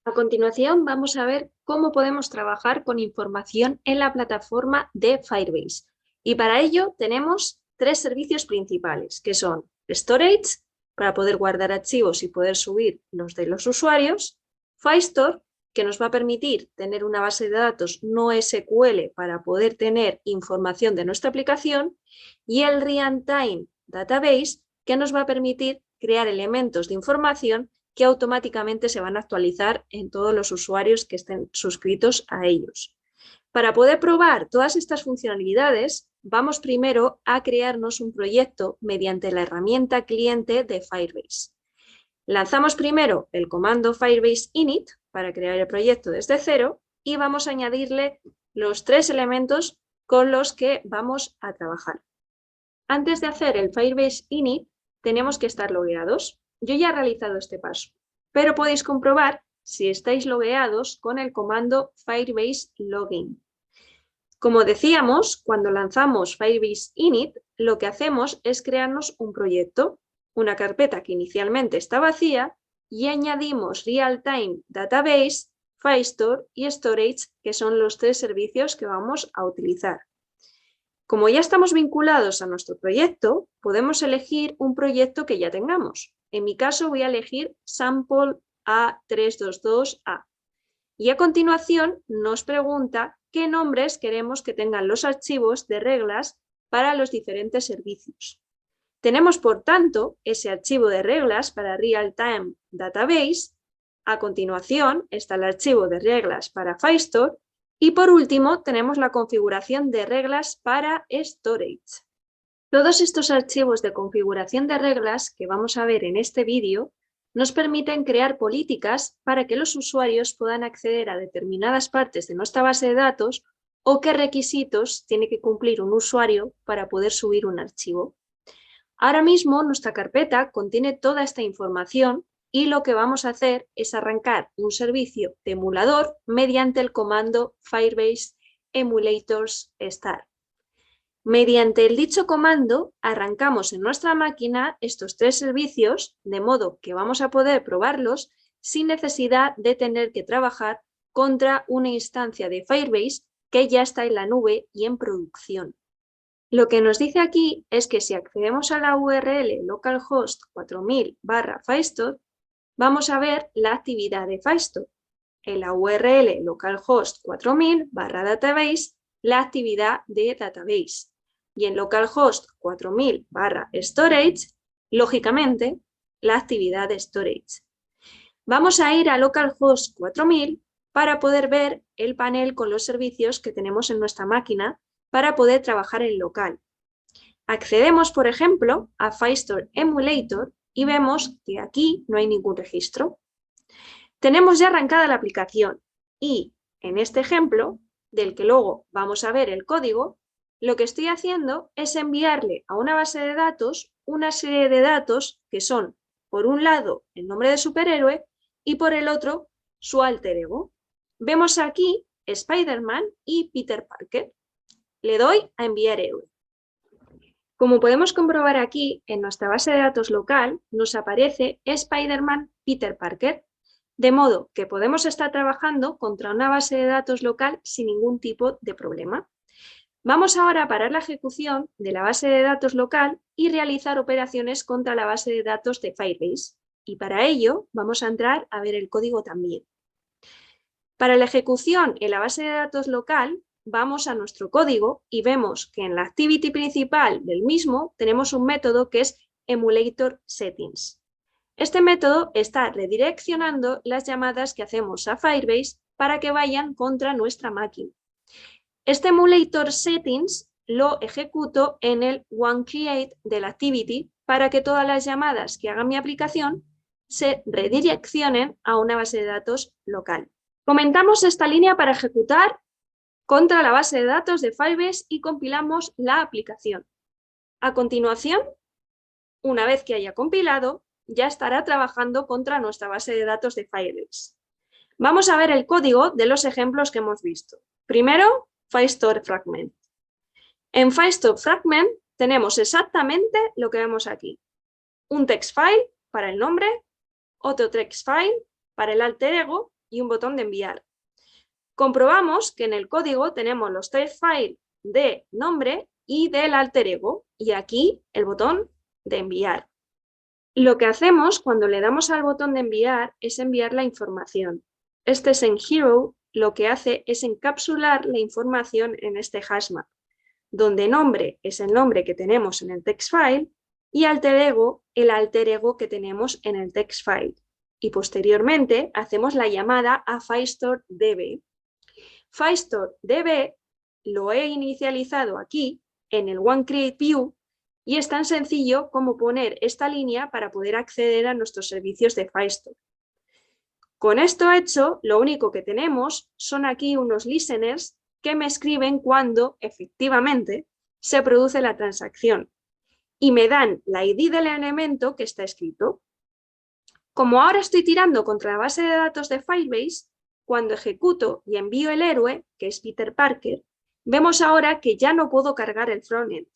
A continuación vamos a ver cómo podemos trabajar con información en la plataforma de Firebase. Y para ello tenemos tres servicios principales, que son Storage, para poder guardar archivos y poder subir los de los usuarios, Firestore, que nos va a permitir tener una base de datos no SQL para poder tener información de nuestra aplicación, y el Real-Time Database, que nos va a permitir crear elementos de información que automáticamente se van a actualizar en todos los usuarios que estén suscritos a ellos. Para poder probar todas estas funcionalidades, vamos primero a crearnos un proyecto mediante la herramienta cliente de Firebase. Lanzamos primero el comando Firebase init para crear el proyecto desde cero y vamos a añadirle los tres elementos con los que vamos a trabajar. Antes de hacer el Firebase init, tenemos que estar logueados. Yo ya he realizado este paso, pero podéis comprobar si estáis logueados con el comando Firebase login. Como decíamos, cuando lanzamos Firebase init, lo que hacemos es crearnos un proyecto, una carpeta que inicialmente está vacía, y añadimos Real-Time Database, Firestore y Storage, que son los tres servicios que vamos a utilizar. Como ya estamos vinculados a nuestro proyecto, podemos elegir un proyecto que ya tengamos. En mi caso voy a elegir Sample A322A. Y a continuación nos pregunta qué nombres queremos que tengan los archivos de reglas para los diferentes servicios. Tenemos, por tanto, ese archivo de reglas para Real-Time Database. A continuación está el archivo de reglas para Firestore. Y por último, tenemos la configuración de reglas para Storage. Todos estos archivos de configuración de reglas que vamos a ver en este vídeo nos permiten crear políticas para que los usuarios puedan acceder a determinadas partes de nuestra base de datos o qué requisitos tiene que cumplir un usuario para poder subir un archivo. Ahora mismo nuestra carpeta contiene toda esta información y lo que vamos a hacer es arrancar un servicio de emulador mediante el comando Firebase Emulators Start. Mediante el dicho comando arrancamos en nuestra máquina estos tres servicios, de modo que vamos a poder probarlos sin necesidad de tener que trabajar contra una instancia de Firebase que ya está en la nube y en producción. Lo que nos dice aquí es que si accedemos a la URL localhost 4000/Firestore, vamos a ver la actividad de Firestore. En la URL localhost 4000/database, la actividad de database. Y en localhost 4000/storage, lógicamente, la actividad de storage. Vamos a ir a localhost 4000 para poder ver el panel con los servicios que tenemos en nuestra máquina para poder trabajar en local. Accedemos, por ejemplo, a Firestore Emulator y vemos que aquí no hay ningún registro. Tenemos ya arrancada la aplicación y en este ejemplo, del que luego vamos a ver el código, lo que estoy haciendo es enviarle a una base de datos una serie de datos que son, por un lado, el nombre de superhéroe y por el otro, su alter ego. Vemos aquí Spider-Man y Peter Parker. Le doy a enviar héroe. Como podemos comprobar aquí, en nuestra base de datos local nos aparece Spider-Man Peter Parker, de modo que podemos estar trabajando contra una base de datos local sin ningún tipo de problema. Vamos ahora a parar la ejecución de la base de datos local y realizar operaciones contra la base de datos de Firebase. Y para ello vamos a entrar a ver el código también. Para la ejecución en la base de datos local, vamos a nuestro código y vemos que en la activity principal del mismo tenemos un método que es EmulatorSettings. Este método está redireccionando las llamadas que hacemos a Firebase para que vayan contra nuestra máquina. Este EmulatorSettings lo ejecuto en el onCreate de la activity para que todas las llamadas que haga mi aplicación se redireccionen a una base de datos local. Comentamos esta línea para ejecutar contra la base de datos de Firebase y compilamos la aplicación. A continuación, una vez que haya compilado, ya estará trabajando contra nuestra base de datos de Firebase. Vamos a ver el código de los ejemplos que hemos visto. Primero, Firestore Fragment. En Firestore Fragment tenemos exactamente lo que vemos aquí. Un text file para el nombre, otro text file para el alter ego y un botón de enviar. Comprobamos que en el código tenemos los text files de nombre y del alter ego, y aquí el botón de enviar. Lo que hacemos cuando le damos al botón de enviar es enviar la información. Este es en Hero, lo que hace es encapsular la información en este hashmap, donde nombre es el nombre que tenemos en el text file y alter ego el alter ego que tenemos en el text file. Y posteriormente hacemos la llamada a FileStoreDB. FileStoreDB lo he inicializado aquí en el OneCreateView y es tan sencillo como poner esta línea para poder acceder a nuestros servicios de FileStore. Con esto hecho, lo único que tenemos son aquí unos listeners que me escriben cuando efectivamente se produce la transacción y me dan la ID del elemento que está escrito. Como ahora estoy tirando contra la base de datos de Firebase, cuando ejecuto y envío el héroe, que es Peter Parker, vemos ahora que ya no puedo cargar el frontend.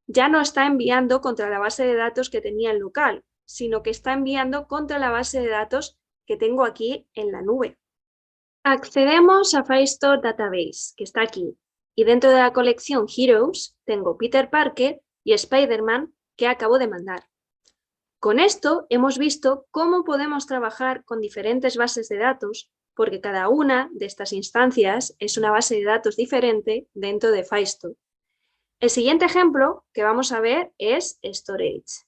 Ya no está enviando contra la base de datos que tenía en local, sino que está enviando contra la base de datos que tengo aquí en la nube. Accedemos a Firestore Database, que está aquí, y dentro de la colección Heroes tengo Peter Parker y Spider-Man que acabo de mandar. Con esto hemos visto cómo podemos trabajar con diferentes bases de datos, porque cada una de estas instancias es una base de datos diferente dentro de Firestore. El siguiente ejemplo que vamos a ver es Storage.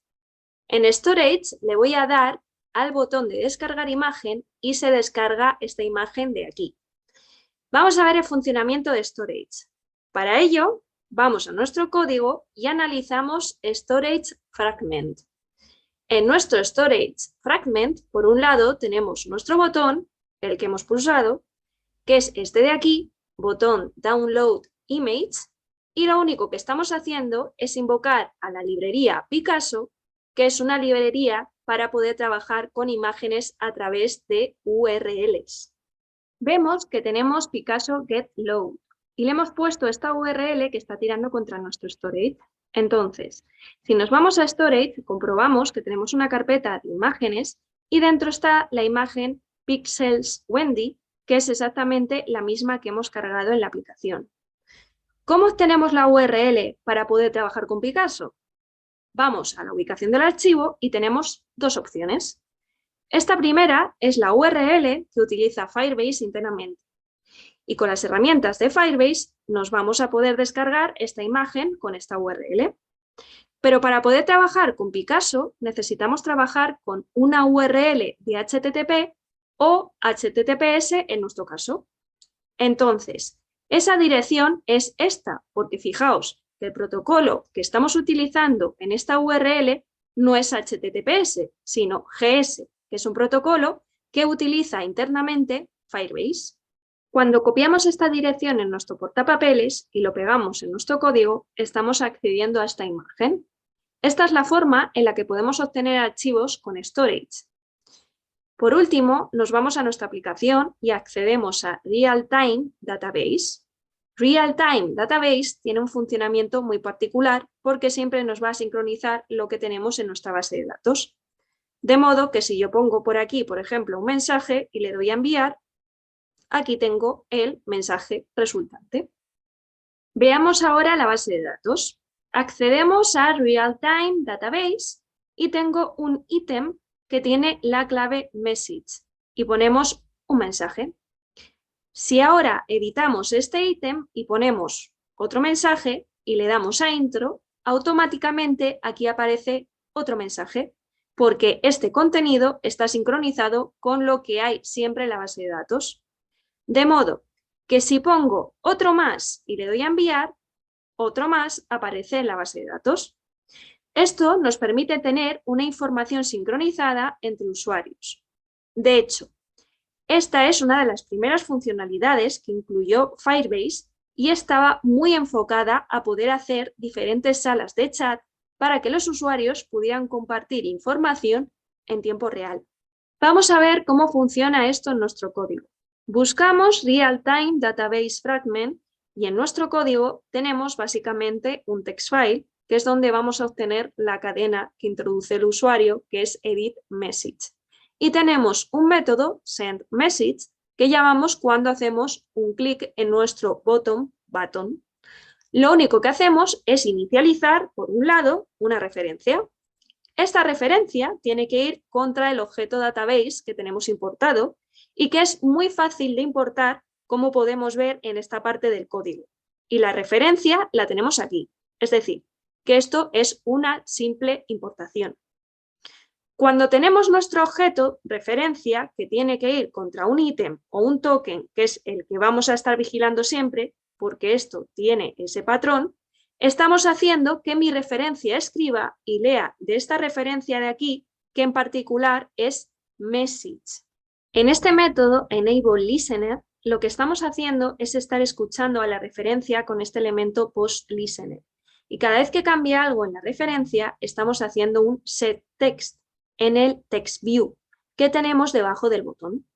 En Storage le voy a dar al botón de descargar imagen y se descarga esta imagen de aquí. Vamos a ver el funcionamiento de Storage. Para ello, vamos a nuestro código y analizamos Storage Fragment. En nuestro Storage Fragment, por un lado, tenemos nuestro botón, el que hemos pulsado, que es este de aquí, botón Download Image, y lo único que estamos haciendo es invocar a la librería Picasso, que es una librería para poder trabajar con imágenes a través de URLs. Vemos que tenemos Picasso getLoad y le hemos puesto esta URL que está tirando contra nuestro storage. Entonces, si nos vamos a storage, comprobamos que tenemos una carpeta de imágenes y dentro está la imagen Pixels Wendy, que es exactamente la misma que hemos cargado en la aplicación. ¿Cómo obtenemos la URL para poder trabajar con Picasso? Vamos a la ubicación del archivo y tenemos dos opciones. Esta primera es la URL que utiliza Firebase internamente. Y con las herramientas de Firebase nos vamos a poder descargar esta imagen con esta URL. Pero para poder trabajar con Picasso necesitamos trabajar con una URL de HTTP o HTTPS en nuestro caso. Entonces, esa dirección es esta, porque fijaos que el protocolo que estamos utilizando en esta URL no es HTTPS, sino GS, que es un protocolo que utiliza internamente Firebase. Cuando copiamos esta dirección en nuestro portapapeles y lo pegamos en nuestro código, estamos accediendo a esta imagen. Esta es la forma en la que podemos obtener archivos con storage. Por último, nos vamos a nuestra aplicación y accedemos a Real-Time Database. Real-Time Database tiene un funcionamiento muy particular porque siempre nos va a sincronizar lo que tenemos en nuestra base de datos. De modo que si yo pongo por aquí, por ejemplo, un mensaje y le doy a enviar, aquí tengo el mensaje resultante. Veamos ahora la base de datos. Accedemos a Real-Time Database y tengo un ítem que tiene la clave message y ponemos un mensaje. Si ahora editamos este ítem y ponemos otro mensaje y le damos a intro, automáticamente aquí aparece otro mensaje, porque este contenido está sincronizado con lo que hay siempre en la base de datos. De modo que si pongo otro más y le doy a enviar, otro más aparece en la base de datos. Esto nos permite tener una información sincronizada entre usuarios. De hecho, esta es una de las primeras funcionalidades que incluyó Firebase y estaba muy enfocada a poder hacer diferentes salas de chat para que los usuarios pudieran compartir información en tiempo real. Vamos a ver cómo funciona esto en nuestro código. Buscamos Real-Time Database Fragment y en nuestro código tenemos básicamente un text file, que es donde vamos a obtener la cadena que introduce el usuario, que es edit message. Y tenemos un método send message que llamamos cuando hacemos un clic en nuestro bottom. Lo único que hacemos es inicializar, por un lado, una referencia. Esta referencia tiene que ir contra el objeto database que tenemos importado y que es muy fácil de importar, como podemos ver en esta parte del código. Y la referencia la tenemos aquí, es decir, que esto es una simple importación. Cuando tenemos nuestro objeto referencia, que tiene que ir contra un ítem o un token, que es el que vamos a estar vigilando siempre, porque esto tiene ese patrón, estamos haciendo que mi referencia escriba y lea de esta referencia de aquí, que en particular es message. En este método, enableListener, lo que estamos haciendo es estar escuchando a la referencia con este elemento postListener. Y cada vez que cambia algo en la referencia, estamos haciendo un setText en el TextView que tenemos debajo del botón.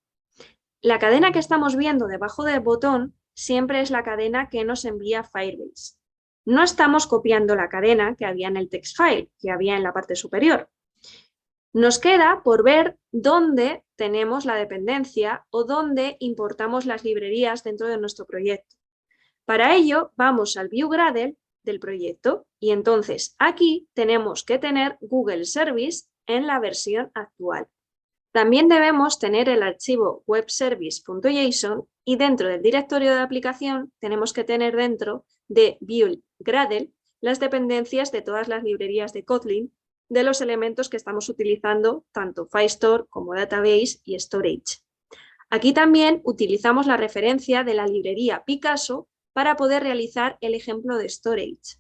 La cadena que estamos viendo debajo del botón siempre es la cadena que nos envía Firebase. No estamos copiando la cadena que había en el text file, que había en la parte superior. Nos queda por ver dónde tenemos la dependencia o dónde importamos las librerías dentro de nuestro proyecto. Para ello, vamos al View Gradle del proyecto y entonces aquí tenemos que tener Google Service en la versión actual. También debemos tener el archivo webservice.json y dentro del directorio de aplicación tenemos que tener dentro de View Gradle las dependencias de todas las librerías de Kotlin de los elementos que estamos utilizando, tanto Firestore como Database y Storage. Aquí también utilizamos la referencia de la librería Picasso para poder realizar el ejemplo de Storage.